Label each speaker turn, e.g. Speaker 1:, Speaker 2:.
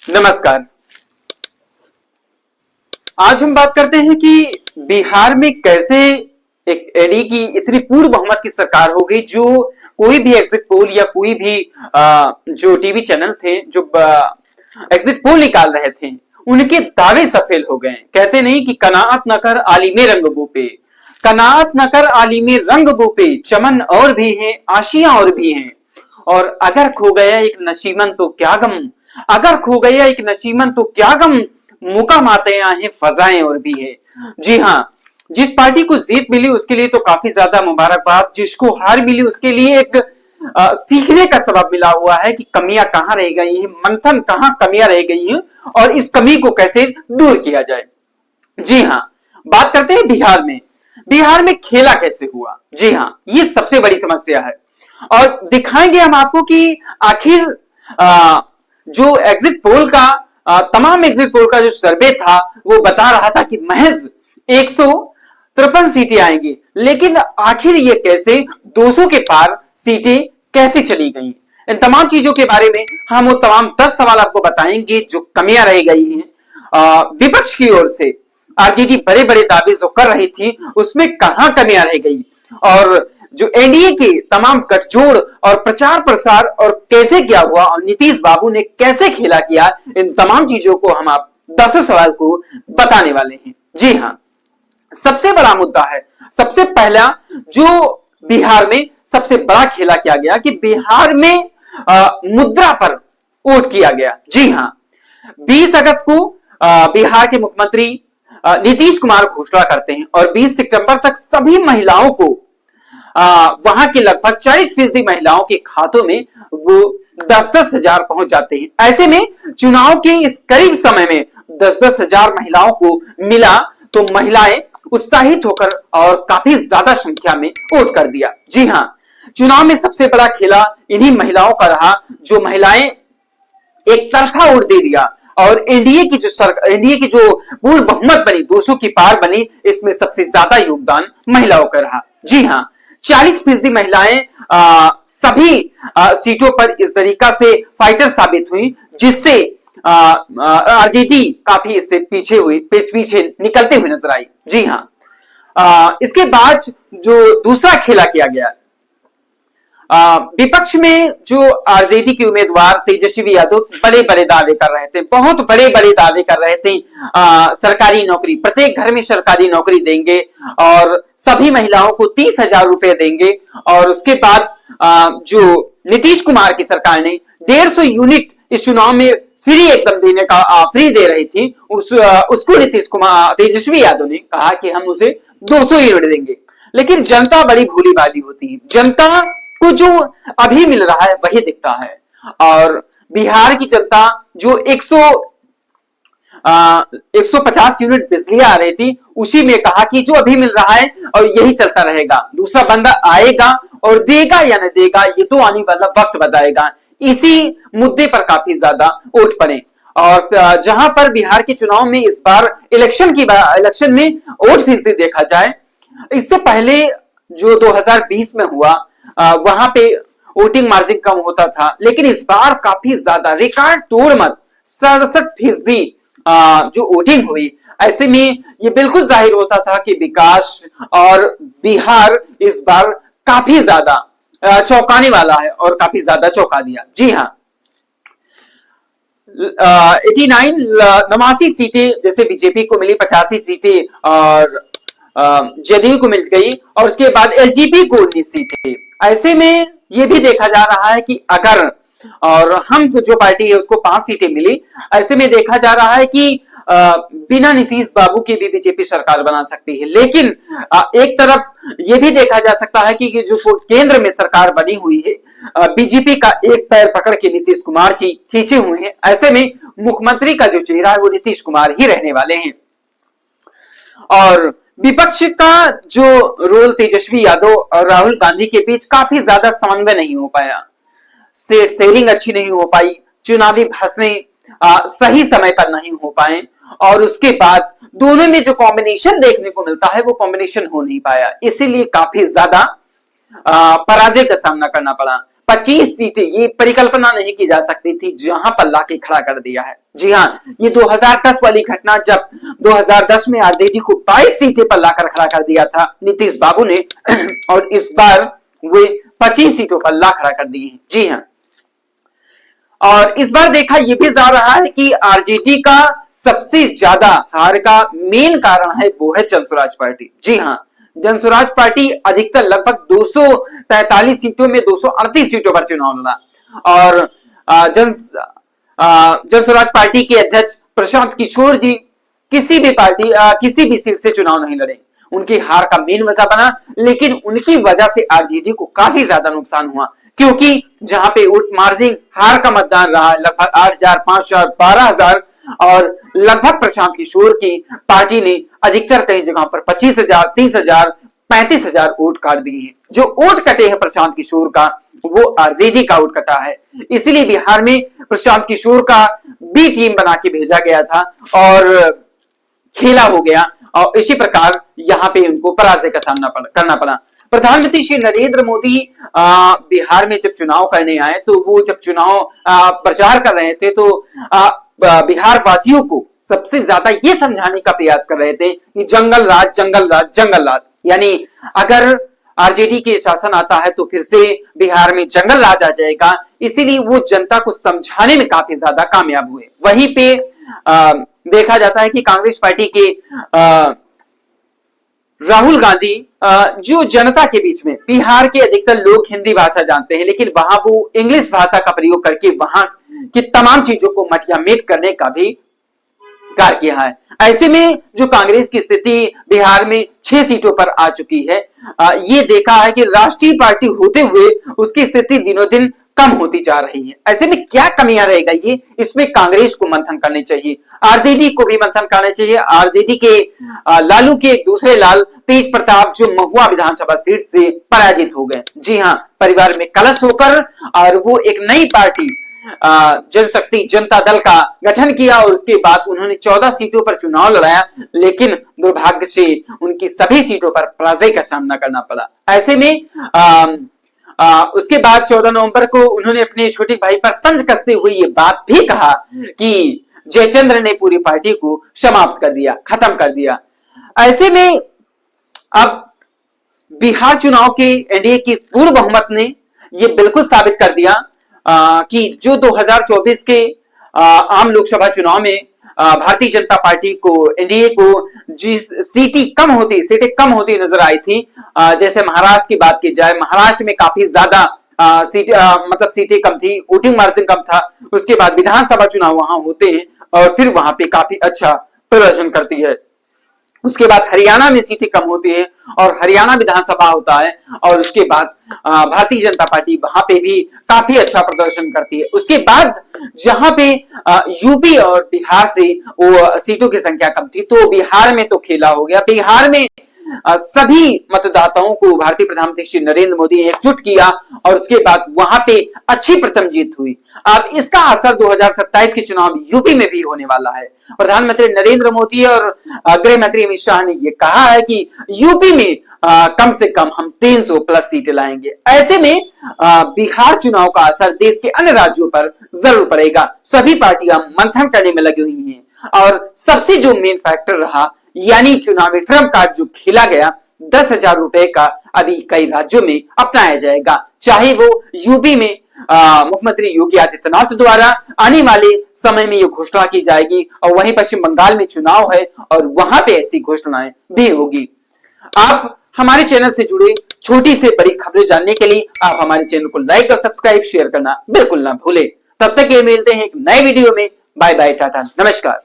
Speaker 1: नमस्कार। आज हम बात करते हैं कि बिहार में कैसे एक एडी की इतनी पूर्ण बहुमत की सरकार हो गई, जो कोई भी एग्जिट पोल या कोई भी जो टीवी चैनल थे जो एग्जिट पोल निकाल रहे थे उनके दावे सफल हो गए। कहते नहीं कि कनाअत न कर आलिमे रंग बो पे, कनाअत न कर आलिमे रंग बो पे, चमन और भी है आशियां और भी हैं। और अगर खो गया एक नशीमन तो क्या गम, अगर खो गया एक नशीमन तो क्या गम, मुकाम आते हैं फजाएं और भी है। जी हाँ, जिस पार्टी को जीत मिली उसके लिए तो काफी ज्यादा मुबारकबाद, जिसको हार मिली उसके लिए एक सीखने का सबब मिला हुआ है कि कमियां कहां रह गई हैं, मंथन कहां कमियां रह गई हैं और इस कमी को कैसे दूर किया जाए। जी हाँ, बात करते हैं बिहार में। बिहार में खेला कैसे हुआ। जी हाँ, ये सबसे बड़ी समस्या है और दिखाएंगे हम आपको कि आखिर जो एग्जिट पोल का तमाम एग्जिट पोल का जो सर्वे था वो बता रहा था कि महज 153 सीटें आएंगी, लेकिन आखिर ये कैसे 200 के पार सीटें कैसे चली गई। इन तमाम चीजों के बारे में हम वो तमाम 10 सवाल आपको बताएंगे जो कमियां रह गई हैं विपक्ष की ओर से। आरजेडी बड़े बड़े दावे जो कर रही थी उसमें कहां कमियां रह गई और जो एनडीए के तमाम गठजोड़ और प्रचार प्रसार और कैसे क्या हुआ और नीतीश बाबू ने कैसे खेला किया, इन तमाम चीजों को हम आप 10 सवाल को बताने वाले हैं। जी हाँ, सबसे बड़ा मुद्दा है, सबसे पहला जो बिहार में सबसे बड़ा खेला किया गया कि बिहार में मुद्रा पर वोट किया गया। जी हाँ, 20 अगस्त को बिहार के मुख्यमंत्री नीतीश कुमार घोषणा करते हैं और 20 सितंबर तक सभी महिलाओं को वहां के लगभग 40% महिलाओं के खातों में वो 10-10 हजार पहुंच जाते हैं। ऐसे में चुनाव के इस करीब समय में 10-10 हजार महिलाओं को मिला तो महिलाएं उत्साहित होकर और काफी ज्यादा संख्या में वोट कर दिया। जी हाँ, चुनाव में सबसे बड़ा खेला इन्हीं महिलाओं का रहा, जो महिलाएं एक तरफा वोट दे दिया और एनडीए की जो पूर्ण बहुमत बनी, 200 की पार बनी, इसमें सबसे ज्यादा योगदान महिलाओं का रहा। जी हाँ, 40% महिलाएं सभी सीटों पर इस तरीका से फाइटर साबित हुई, जिससे आरजेडी काफी इससे पीछे निकलते हुए नजर आई। जी हाँ, इसके बाद जो दूसरा खेला किया गया, विपक्ष में जो आरजेडी के उम्मीदवार तेजस्वी यादव बड़े बड़े दावे कर रहे थे, बहुत बड़े बड़े दावे कर रहे थे। सरकारी नौकरी, प्रत्येक घर में सरकारी नौकरी देंगे और सभी महिलाओं को 30,000 रुपए देंगे। और उसके बाद जो नीतीश कुमार की सरकार ने 150 यूनिट इस चुनाव में फ्री एकदम देने का फ्री दे रही थी, उसको तेजस्वी यादव ने कहा कि हम उसे 200 यूनिट देंगे। लेकिन जनता बड़ी भोली भाली होती है, जनता को जो अभी मिल रहा है वही दिखता है। और बिहार की जनता जो 150 यूनिट बिजली आ रही थी, उसी में कहा कि जो अभी मिल रहा है और यही चलता रहेगा, दूसरा बंदा आएगा और देगा या नहीं देगा ये तो आने वाला वक्त बताएगा। इसी मुद्दे पर काफी ज्यादा वोट पड़े। और जहां पर बिहार के चुनाव में इस बार इलेक्शन में वोट फीसदी देखा जाए, इससे पहले जो 2020 में हुआ वहां पे वोटिंग मार्जिन कम होता था, लेकिन इस बार काफी ज्यादा रिकॉर्ड तोड़ मत 67% जो वोटिंग हुई। ऐसे में ये बिल्कुल जाहिर होता था कि विकास और बिहार इस बार काफी ज्यादा चौंकाने वाला है और काफी ज्यादा चौंका दिया। जी हाँ, 89 सीटें जैसे बीजेपी को मिली, 85 सीटें और जदयू को मिल गई और उसके बाद एलजेपी को 19 सीटें। ऐसे में यह भी देखा जा रहा है कि अगर और हम जो पार्टी है उसको 5 सीटें मिली, ऐसे में देखा जा रहा है कि बिना नीतीश बाबू के भी बीजेपी सरकार बना सकती है। लेकिन एक तरफ यह भी देखा जा सकता है कि जो केंद्र में सरकार बनी हुई है, बीजेपी का एक पैर पकड़ के नीतीश कुमार जी खींचे हुए हैं। ऐसे में मुख्यमंत्री का जो चेहरा है वो नीतीश कुमार ही रहने वाले हैं। और विपक्ष का जो रोल तेजस्वी यादव और राहुल गांधी के बीच काफी ज्यादा समन्वय नहीं हो पाया, शेयरिंग अच्छी नहीं हो पाई, चुनावी भाषणें सही समय पर नहीं हो पाए और उसके बाद दोनों में जो कॉम्बिनेशन देखने को मिलता है वो कॉम्बिनेशन हो नहीं पाया। इसीलिए काफी ज्यादा पराजय का सामना करना पड़ा। 25 सीटें, ये परिकल्पना नहीं की जा सकती थी, जहां पर लाके खड़ा कर दिया है। जी हाँ, ये 2010 वाली घटना, जब 2010 में आरजेडी को 22 सीटें पर लाकर खड़ा कर दिया था नीतीश बाबू ने, और इस बार वे 25 सीटों पर ला खड़ा कर दिए हैं। जी हाँ, और इस बार देखा यह भी जा रहा है कि आरजेडी का सबसे ज्यादा हार का मेन कारण है वो है जनसुराज पार्टी। जी हाँ, जनसुराज पार्टी अधिकतर लगभग 243 सीटों में 238 सीटों पर चुनाव लड़ा, और जनसुराज पार्टी के अध्यक्ष प्रशांत किशोर जी किसी भी सीट से चुनाव नहीं लड़े। उनकी हार का मेन वजह बना, लेकिन उनकी वजह से आरजेडी को काफी ज्यादा नुकसान हुआ, क्योंकि जहां पे वोट मार्जिन हार का मतदान रहा लगभग 8,000, 5,000, 12,000, और लगभग प्रशांत किशोर की पार्टी ने अधिकतर कई जगहों पर 25,000, 30,000, 35,000 वोट काट दिए हैं। जो वोट कटे हैं प्रशांत किशोर का, वो आरजेडी का वोट कटा है। इसीलिए बिहार में प्रशांत किशोर का बी टीम बना के भेजा गया था और खेला हो गया, और इसी प्रकार यहां पे उनको पराजय का सामना करना पड़ा। प्रधानमंत्री श्री नरेंद्र मोदी बिहार में जब चुनाव करने आए, तो वो जब चुनाव प्रचार कर रहे थे, तो बिहार वासियों को सबसे ज्यादा ये समझाने का प्रयास कर रहे थे कि जंगल राज, जंगल राज, जंगल राज, यानी अगर आरजेडी के शासन आता है तो फिर से बिहार में जंगल राज आ जाएगा। इसीलिए वो जनता को समझाने में काफी ज्यादा कामयाब हुए। वहीं पे देखा जाता है कि कांग्रेस पार्टी के राहुल गांधी, जो जनता के बीच में, बिहार के अधिकतर लोग हिंदी भाषा जानते हैं, लेकिन वहां वो इंग्लिश भाषा का प्रयोग करके वहां की तमाम चीजों को मटियामेट करने का भी कार्य किया है। ऐसे में जो कांग्रेस की स्थिति बिहार में 6 सीटों पर आ चुकी है, ये देखा है कि राष्ट्रीय पार्टी होते हुए उसकी स्थिति दिनों दिन कम होती जा रही है। ऐसे में क्या कमियां रहेगा ये, इसमें कांग्रेस को मंथन करनी चाहिए, आरजेडी को भी मंथन करना चाहिए। आरजेडी के लालू के एक दूसरे लाल तेज प्रताप, जो महुआ विधानसभा सीट से पराजित हो गए। जी हाँ, परिवार में कलश होकर और वो एक नई पार्टी जनशक्ति जनता दल का गठन किया, और उसके बाद उन्होंने 14 सीटों पर चुनाव लड़ाया, लेकिन दुर्भाग्य से उनकी सभी सीटों पर पराजय का सामना करना पड़ा। ऐसे में उसके बाद 14 नवंबर को उन्होंने अपने छोटे भाई पर तंज कसते हुए ये बात भी कहा कि जयचंद्र ने पूरी पार्टी को समाप्त कर दिया, खत्म कर दिया। ऐसे में अब बिहार चुनाव के एनडीए की पूर्ण बहुमत ने यह बिल्कुल साबित कर दिया कि जो 2024 के आम लोकसभा चुनाव में भारतीय जनता पार्टी को, एनडीए को जिस सीटें कम होती नजर आई थी, जैसे महाराष्ट्र की बात की जाए, महाराष्ट्र में काफी ज्यादा सीटें कम थी, वोटिंग मार्जिन कम था। उसके बाद विधानसभा चुनाव वहां होते हैं और फिर वहां पे काफी अच्छा प्रदर्शन करती है। उसके बाद हरियाणा में सीटें कम होती है और हरियाणा विधानसभा होता है, और उसके बाद भारतीय जनता पार्टी वहां पे भी काफी अच्छा प्रदर्शन करती है। उसके बाद जहां पे यूपी और बिहार से वो सीटों की संख्या कम थी, तो बिहार में तो खेला हो गया। बिहार में सभी मतदाताओं को भारतीय प्रधानमंत्री श्री नरेंद्र मोदी ने एकजुट किया, और उसके बाद वहां पे अच्छी प्रथम जीत हुई। अब इसका असर 2027 के चुनाव यूपी में भी होने वाला है। प्रधानमंत्री नरेंद्र मोदी और गृह मंत्री अमित शाह ने यह कहा है कि यूपी में कम से कम हम 300 प्लस सीटें लाएंगे। ऐसे में बिहार चुनाव का असर देश के अन्य राज्यों पर जरूर पड़ेगा। सभी पार्टियां मंथन करने में लगी हुई हैं, और सबसे जो मेन फैक्टर रहा, यानी चुनावी ट्रम्प कार्ड जो खेला गया, 10,000 रुपए का अभी कई राज्यों में अपनाया जाएगा। चाहे वो यूपी में मुख्यमंत्री योगी आदित्यनाथ द्वारा आने वाले समय में ये घोषणा की जाएगी, और वहीं पश्चिम बंगाल में चुनाव है और वहां पे ऐसी घोषणाएं भी होगी। आप हमारे चैनल से जुड़े छोटी से बड़ी खबरें जानने के लिए आप हमारे चैनल को लाइक और सब्सक्राइब शेयर करना बिल्कुल ना भूलें। तब तक ये मिलते हैं एक नए वीडियो में। बाय बाय, टाटा, नमस्कार।